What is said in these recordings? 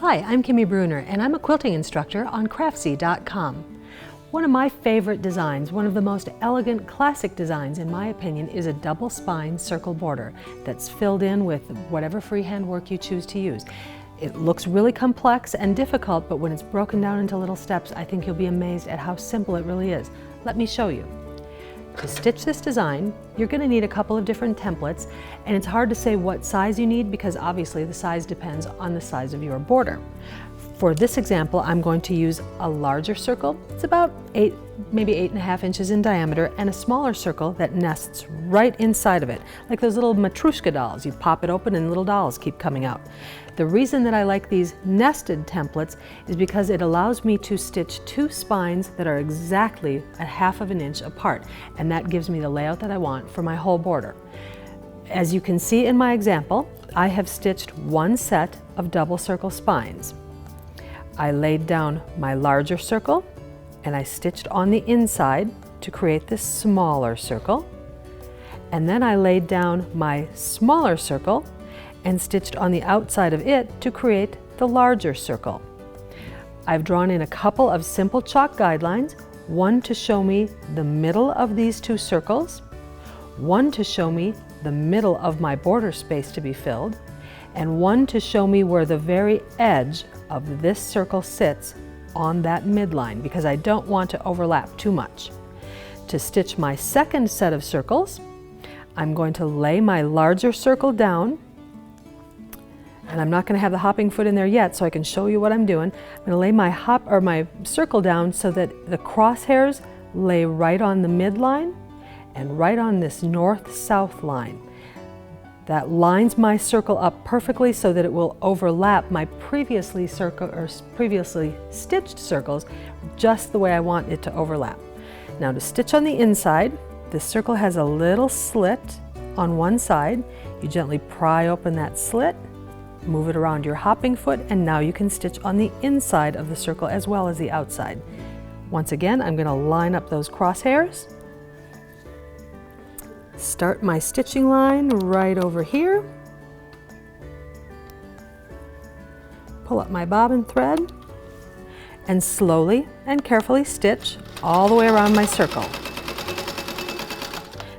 Hi, I'm Kimmy Brunner, and I'm a quilting instructor on Craftsy.com. One of my favorite designs, one of the most elegant classic designs in my opinion, is a double spine circle border that's filled in with whatever freehand work you choose to use. It looks really complex and difficult, but when it's broken down into little steps, I think you'll be amazed at how simple it really is. Let me show you. To stitch this design, you're going to need a couple of different templates, and it's hard to say what size you need because obviously the size depends on the size of your border. For this example, I'm going to use a larger circle. It's about 8, maybe 8.5 inches in diameter, and a smaller circle that nests right inside of it, like those little Matryoshka dolls. You pop it open and little dolls keep coming out. The reason that I like these nested templates is because it allows me to stitch 2 spines that are exactly 1/2 inch apart, and that gives me the layout that I want for my whole border. As you can see in my example, I have stitched 1 set of double circle spines. I laid down my larger circle and I stitched on the inside to create this smaller circle. And then I laid down my smaller circle and stitched on the outside of it to create the larger circle. I've drawn in a couple of simple chalk guidelines, one to show me the middle of these 2 circles, one to show me the middle of my border space to be filled, and one to show me where the very edge of this circle sits on that midline because I don't want to overlap too much. To stitch my second set of circles, I'm going to lay my larger circle down, and I'm not going to have the hopping foot in there yet so I can show you what I'm doing. I'm going to lay my circle down so that the crosshairs lay right on the midline and right on this north-south line. That lines my circle up perfectly so that it will overlap my previously stitched circles just the way I want it to overlap. Now to stitch on the inside, this circle has a little slit on one side. You gently pry open that slit, move it around your hopping foot, and now you can stitch on the inside of the circle as well as the outside. Once again, I'm going to line up those crosshairs. Start my stitching line right over here. Pull up my bobbin thread and slowly and carefully stitch all the way around my circle.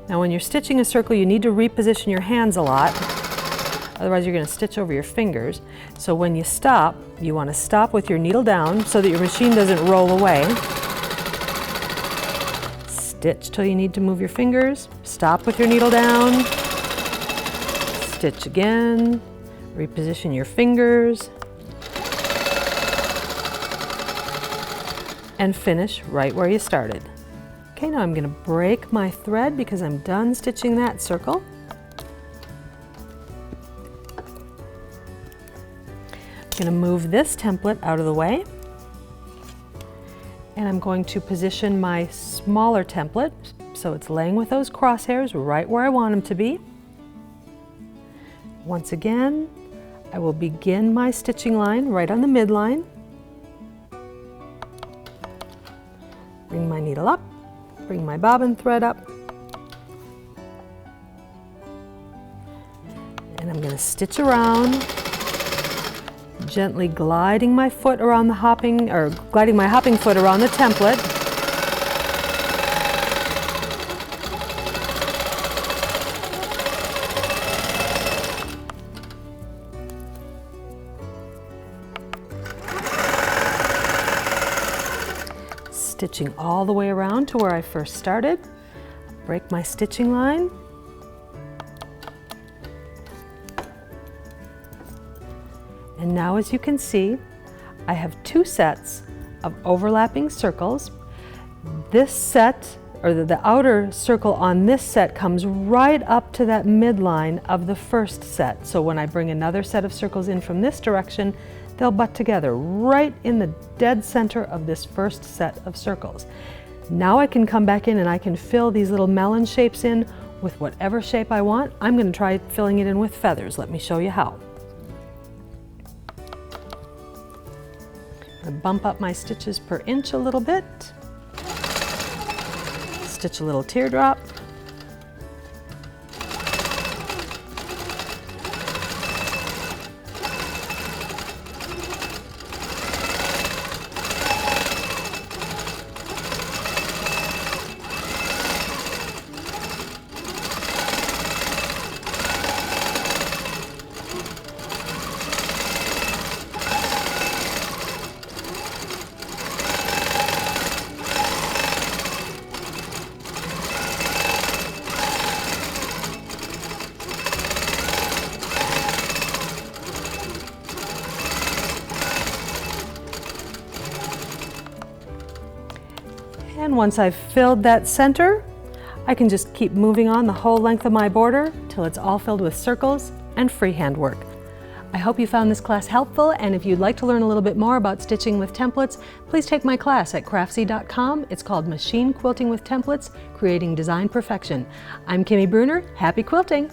Now when you're stitching a circle, you need to reposition your hands a lot, otherwise you're going to stitch over your fingers. So when you stop, you want to stop with your needle down so that your machine doesn't roll away. Stitch till you need to move your fingers, stop with your needle down, stitch again, reposition your fingers, and finish right where you started. Okay, now I'm going to break my thread because I'm done stitching that circle. I'm going to move this template out of the way. And I'm going to position my smaller template so it's laying with those crosshairs right where I want them to be. Once again, I will begin my stitching line right on the midline. Bring my needle up, bring my bobbin thread up, and I'm going to stitch around, gently gliding my foot around the gliding my hopping foot around the template. Stitching all the way around to where I first started. Break my stitching line. And now, as you can see, I have 2 sets of overlapping circles. This set, or the outer circle on this set, comes right up to that midline of the first set. So when I bring another set of circles in from this direction, they'll butt together right in the dead center of this first set of circles. Now I can come back in and I can fill these little melon shapes in with whatever shape I want. I'm going to try filling it in with feathers. Let me show you how. I'm going to bump up my stitches per inch a little bit. Stitch a little teardrop. And once I've filled that center, I can just keep moving on the whole length of my border till it's all filled with circles and freehand work. I hope you found this class helpful, and if you'd like to learn a little bit more about stitching with templates, please take my class at Craftsy.com. It's called Machine Quilting with Templates, Creating Design Perfection. I'm Kimmy Brunner. Happy quilting!